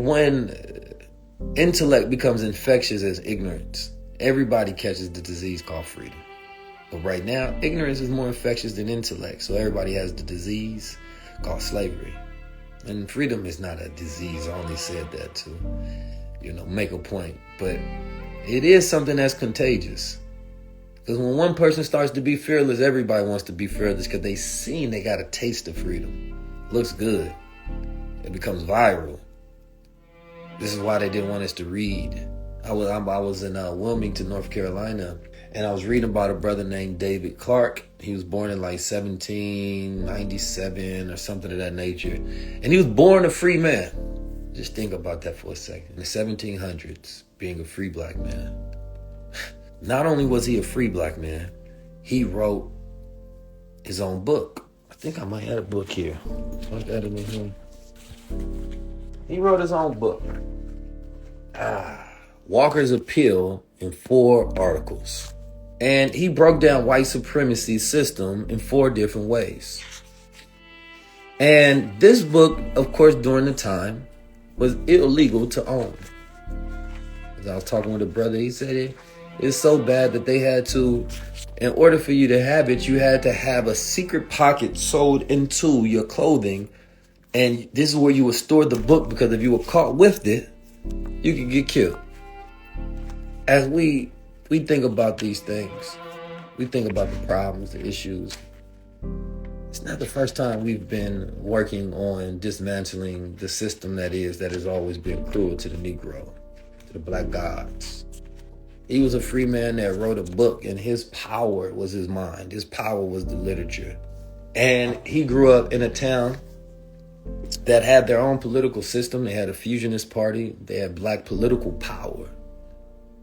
when intellect becomes infectious as ignorance, everybody catches the disease called freedom. But right now, ignorance is more infectious than intellect. So everybody has the disease called slavery. And freedom is not a disease. I only said that to, make a point. But it is something that's contagious. Because when one person starts to be fearless, everybody wants to be fearless because they got a taste of freedom. Looks good. It becomes viral. This is why they didn't want us to read. I was in Wilmington, North Carolina, and I was reading about a brother named David Clark. He was born in like 1797 or something of that nature. And he was born a free man. Just think about that for a second. In the 1700s, being a free black man. Not only was he a free black man, he wrote his own book. I think I might have a book here. He wrote his own book. Walker's Appeal in 4 articles. And he broke down white supremacy system in 4 different ways. And this book, of course, during the time, was illegal to own. As I was talking with a brother, he said it's so bad that they had to, in order for you to have it, you had to have a secret pocket sewed into your clothing. And this is where you would store the book, because if you were caught with it, you could get killed. As we think about these things, we think about the problems, the issues. It's not the first time we've been working on dismantling the system that has always been cruel to the Negro, to the black gods. He was a free man that wrote a book, and his power was his mind. His power was the literature. And he grew up in a town that had their own political system. They had a fusionist party. They had black political power.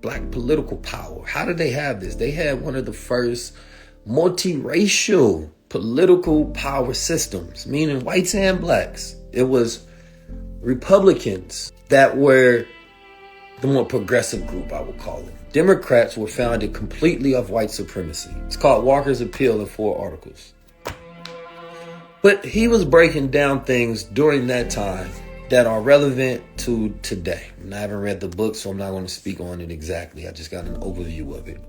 Black political power. How did they have this? They had one of the first multiracial political power systems, meaning whites and blacks. It was Republicans that were the more progressive group, I would call them. Democrats were founded completely off white supremacy. It's called Walker's Appeal in 4 articles. But he was breaking down things during that time that are relevant to today. And I haven't read the book, so I'm not going to speak on it exactly. I just got an overview of it.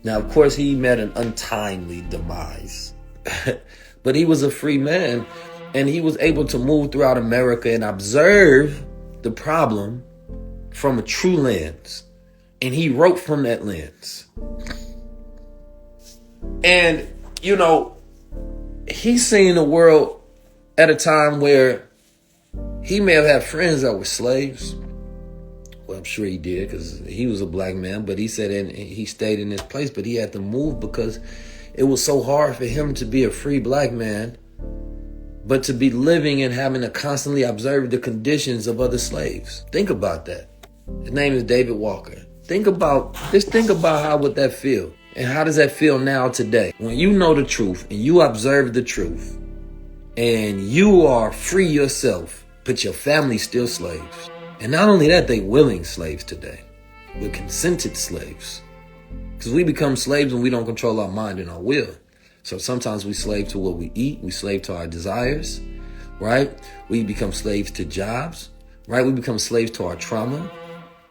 Now, of course, he met an untimely demise. But he was a free man, and he was able to move throughout America and observe the problem from a true lens. And he wrote from that lens. And, he's seen the world at a time where he may have had friends that were slaves. Well, I'm sure he did, because he was a black man, but he said he stayed in this place, but he had to move because it was so hard for him to be a free black man, but to be living and having to constantly observe the conditions of other slaves. Think about that. His name is David Walker. Think about how would that feel? And how does that feel now today? When you know the truth and you observe the truth and you are free yourself, but your family's still slaves. And not only that, they willing slaves today. We're consented slaves. Because we become slaves when we don't control our mind and our will. So sometimes we slave to what we eat. We slave to our desires, right? We become slaves to jobs, right? We become slaves to our trauma.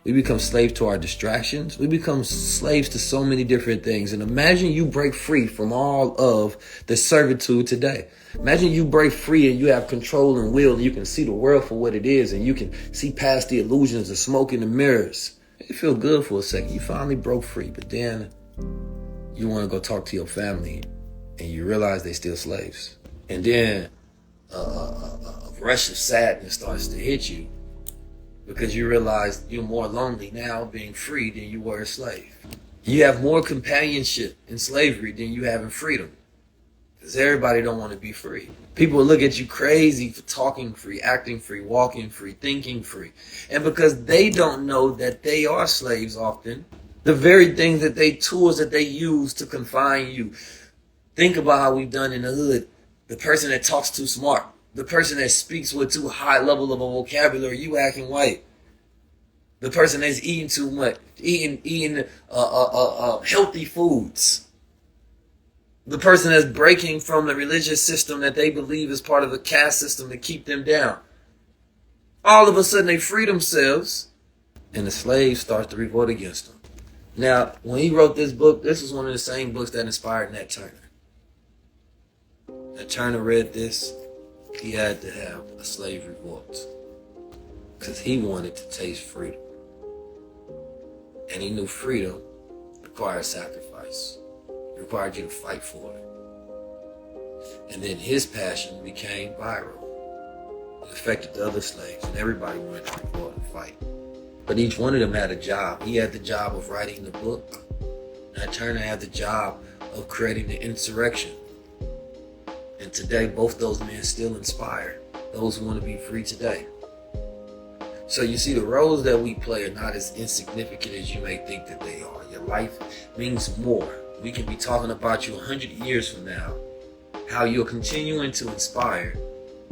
We become slaves to our distractions. We become slaves to so many different things. And imagine you break free from all of the servitude today. Imagine you break free and you have control and will, and you can see the world for what it is, and you can see past the illusions of smoke in the mirrors. You feel good for a second. You finally broke free, but then you want to go talk to your family and you realize they're still slaves. And then a rush of sadness starts to hit you, because you realize you're more lonely now being free than you were a slave. You have more companionship in slavery than you have in freedom, because everybody don't want to be free. People look at you crazy for talking free, acting free, walking free, thinking free. And because they don't know that they are slaves often, the very things tools that they use to confine you. Think about how we've done in the hood. The person that talks too smart, the person that speaks with too high level of a vocabulary, you acting white. The person that's eating too much, eating healthy foods. The person that's breaking from the religious system that they believe is part of the caste system to keep them down. All of a sudden they free themselves, and the slaves start to revolt against them. Now, when he wrote this book, this was one of the same books that inspired Nat Turner. Nat Turner read this, he had to have a slave revolt because he wanted to taste freedom. And he knew freedom required sacrifice. It required you to fight for it. And then his passion became viral. It affected the other slaves, and everybody wanted to revolt and fight. But each one of them had a job. He had the job of writing the book. Nat Turner had the job of creating the insurrection. And today, both those men still inspire those who want to be free today. So you see, the roles that we play are not as insignificant as you may think that they are. Your life means more. We can be talking about you 100 years from now, how you're continuing to inspire,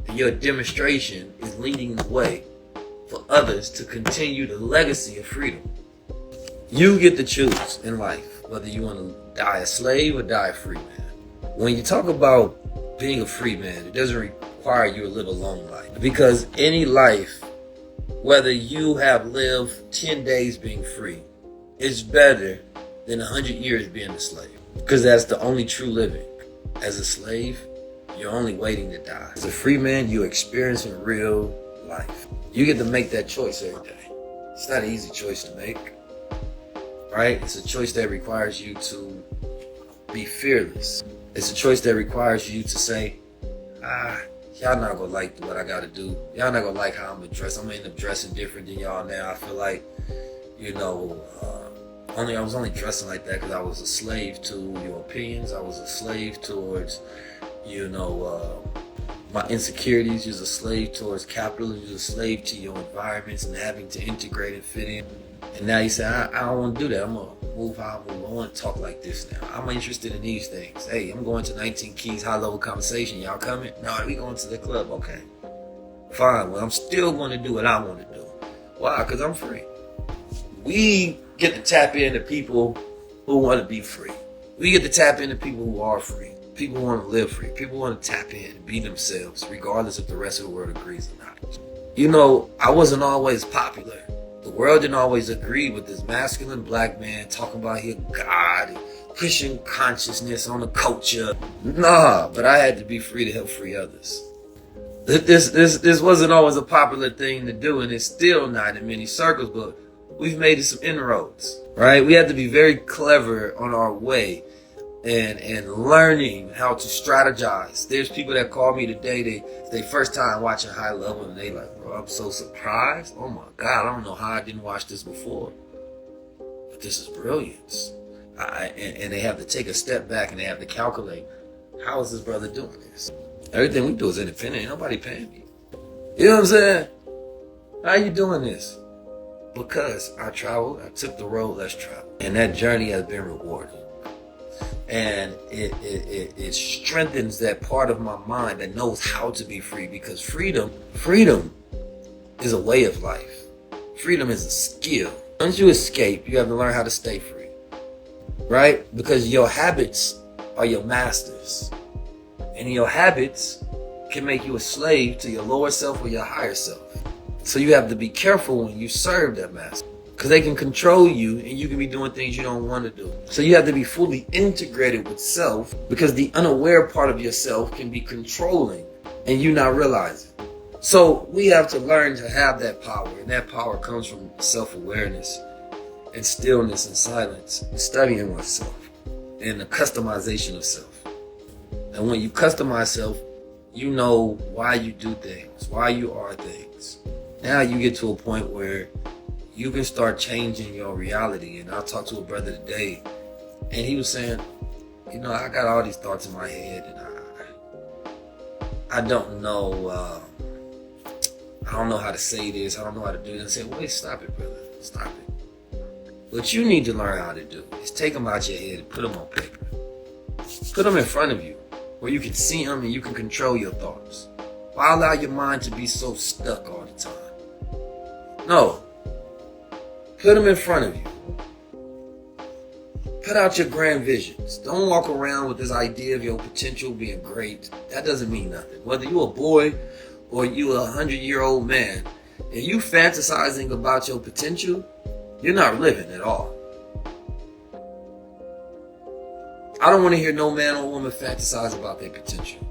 and your demonstration is leading the way for others to continue the legacy of freedom. You get to choose in life whether you want to die a slave or die a free man. When you talk about being a free man, it doesn't require you to live a long life, because any life, whether you have lived 10 days being free, is better than 100 years being a slave, because that's the only true living. As a slave, you're only waiting to die. As a free man, you're experiencing real life. You get to make that choice every day. It's not an easy choice to make, right? It's a choice that requires you to be fearless. It's a choice that requires you to say, y'all not gonna like what I gotta do. Y'all not gonna like how I'm gonna dress. I'm gonna end up dressing different than y'all now. I feel like, I was only dressing like that because I was a slave to your opinions. I was a slave towards, my insecurities. You're a slave towards capitalism. You're a slave to your environments and having to integrate and fit in. And now you say, I don't want to do that. I'm going to move how I move. I want to talk like this now. I'm interested in these things. Hey, I'm going to 19 Keys high-level conversation. Y'all coming? No, we going to the club. Okay. Fine. Well, I'm still going to do what I want to do. Why? Because I'm free. We get to tap into people who want to be free. We get to tap into people who are free. People who want to live free. People who want to tap in and be themselves, regardless if the rest of the world agrees or not. I wasn't always popular. The world didn't always agree with this masculine black man talking about his God and pushing consciousness on the culture. Nah, but I had to be free to help free others. This wasn't always a popular thing to do, and it's still not in many circles, but we've made some inroads, right? We have to be very clever on our way and learning how to strategize. There's people that call me today, they first time watching High Level, and they like, bro, I'm so surprised. Oh my God, I don't know how I didn't watch this before. But this is brilliance. And they have to take a step back and they have to calculate, how is this brother doing this? Everything we do is independent. Ain't nobody paying me. You know what I'm saying? How you doing this? Because I traveled, I took the road less traveled. And that journey has been rewarding. And it strengthens that part of my mind that knows how to be free, because freedom is a way of life. Freedom is a skill. Once you escape, you have to learn how to stay free, right? Because your habits are your masters, and your habits can make you a slave to your lower self or your higher self. So you have to be careful when you serve that master, because they can control you and you can be doing things you don't want to do. So you have to be fully integrated with self, because the unaware part of yourself can be controlling and you not realize it. So we have to learn to have that power, and that power comes from self-awareness and stillness and silence and studying oneself and the customization of self. And when you customize self, you know why you do things, why you are things. Now you get to a point where you can start changing your reality. And I talked to a brother today, and he was saying, I got all these thoughts in my head, and I don't know, I don't know how to say this, I don't know how to do this. I said, wait, stop it, brother, stop it. What you need to learn how to do is take them out your head and put them on paper. Put them in front of you where you can see them and you can control your thoughts. Why allow your mind to be so stuck all the time? No. Put them in front of you. Put out your grand visions. Don't walk around with this idea of your potential being great. That doesn't mean nothing. Whether you're a boy or you're a 100-year-old man, If you fantasizing about your potential, you're not living at all. I don't want to hear no man or woman fantasize about their potential.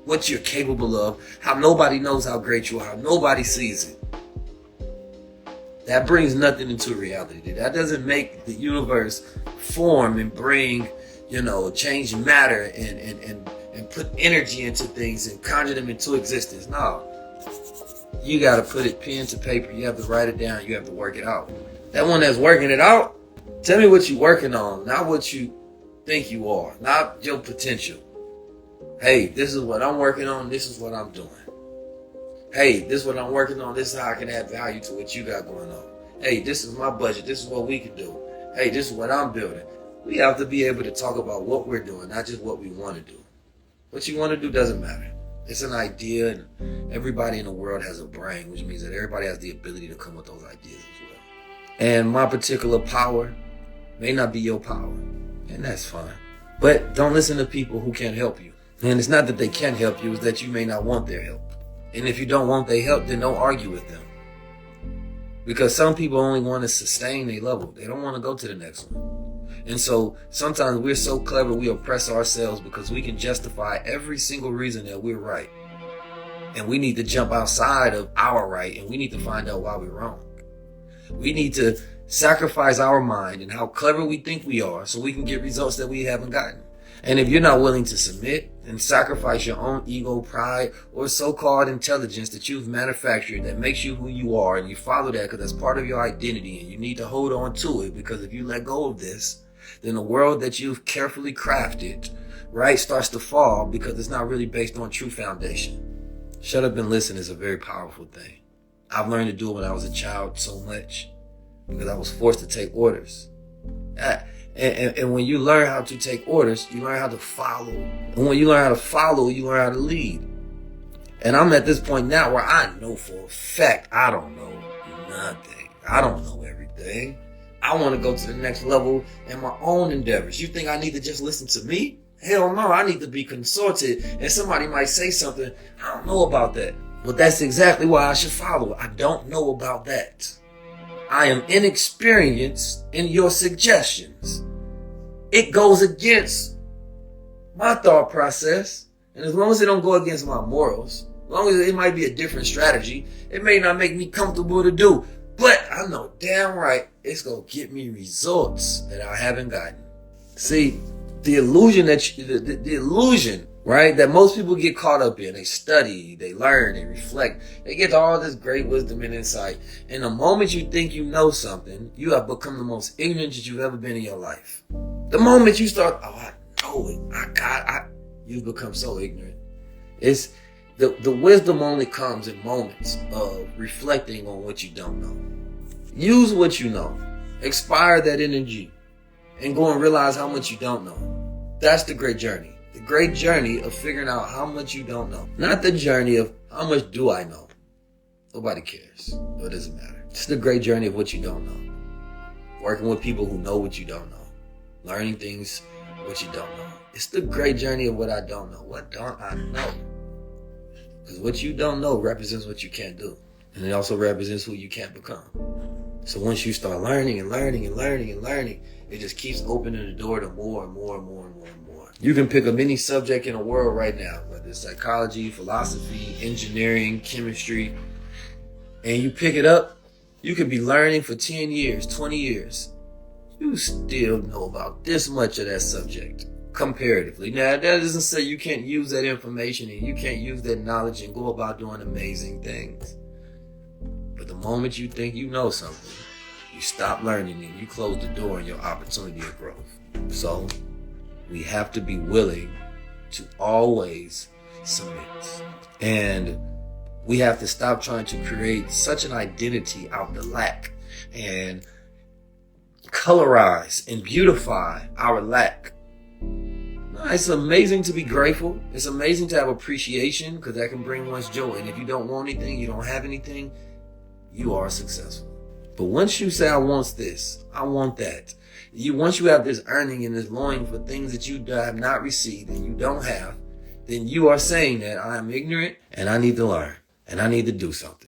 What you're capable of, how nobody knows how great you are, how nobody sees it. That brings nothing into reality. That doesn't make the universe form and bring, change matter and put energy into things and conjure them into existence. No. You got to put it pen to paper. You have to write it down. You have to work it out. That one that's working it out, tell me what you're working on, not what you think you are, not your potential. Hey, this is what I'm working on. This is what I'm doing. Hey, this is what I'm working on. This is how I can add value to what you got going on. Hey, this is my budget. This is what we can do. Hey, this is what I'm building. We have to be able to talk about what we're doing, not just what we want to do. What you want to do doesn't matter. It's an idea, and everybody in the world has a brain, which means that everybody has the ability to come with those ideas as well. And my particular power may not be your power, and that's fine. But don't listen to people who can't help you. And it's not that they can't help you, it's that you may not want their help. And if you don't want their help, then don't argue with them. Because some people only want to sustain their level. They don't want to go to the next one. And so sometimes we're so clever, we oppress ourselves because we can justify every single reason that we're right. And we need to jump outside of our right, and we need to find out why we're wrong. We need to sacrifice our mind and how clever we think we are so we can get results that we haven't gotten. And if you're not willing to submit and sacrifice your own ego, pride, or so-called intelligence that you've manufactured that makes you who you are, and you follow that because that's part of your identity, and you need to hold on to it, because if you let go of this, then the world that you've carefully crafted, right, starts to fall because it's not really based on true foundation. Shut up and listen is a very powerful thing. I've learned to do it when I was a child so much because I was forced to take orders. And when you learn how to take orders, you learn how to follow. And when you learn how to follow, you learn how to lead. And I'm at this point now where I know for a fact I don't know nothing. I don't know everything. I want to go to the next level in my own endeavors. You think I need to just listen to me? Hell no, I need to be consulted. And somebody might say something, I don't know about that. But that's exactly why I should follow. I don't know about that. I am inexperienced in your suggestions. It goes against my thought process. And as long as it don't go against my morals, as long as it might be a different strategy, it may not make me comfortable to do. But I know damn right it's going to get me results that I haven't gotten. See, the illusion the illusion, right, that most people get caught up in. They study, they learn, they reflect. They get all this great wisdom and insight. And the moment you think you know something, you have become the most ignorant that you've ever been in your life. The moment you start, I know it, you've become so ignorant. It's the wisdom only comes in moments of reflecting on what you don't know. Use what you know. Expire that energy and go and realize how much you don't know. That's the great journey. The great journey of figuring out how much you don't know. Not the journey of how much do I know. Nobody cares. It doesn't matter. It's the great journey of what you don't know. Working with people who know what you don't know. Learning things what you don't know. It's the great journey of what I don't know. What don't I know? Because what you don't know represents what you can't do. And it also represents who you can't become. So once you start learning and learning and learning and learning, it just keeps opening the door to more and more and more and more and more. You can pick up any subject in the world right now, whether it's psychology, philosophy, engineering, chemistry, and you pick it up, you could be learning for 10 years, 20 years. You still know about this much of that subject, comparatively. Now, that doesn't say you can't use that information and you can't use that knowledge and go about doing amazing things. But the moment you think you know something, you stop learning and you close the door on your opportunity of growth. So we have to be willing to always submit. And we have to stop trying to create such an identity out of the lack and colorize and beautify our lack. It's amazing to be grateful. It's amazing to have appreciation because that can bring one's joy. And if you don't want anything, you don't have anything, you are successful. But once you say, I want this, I want that, once you have this earning and this longing for things that you have not received and you don't have, then you are saying that I am ignorant and I need to learn and I need to do something.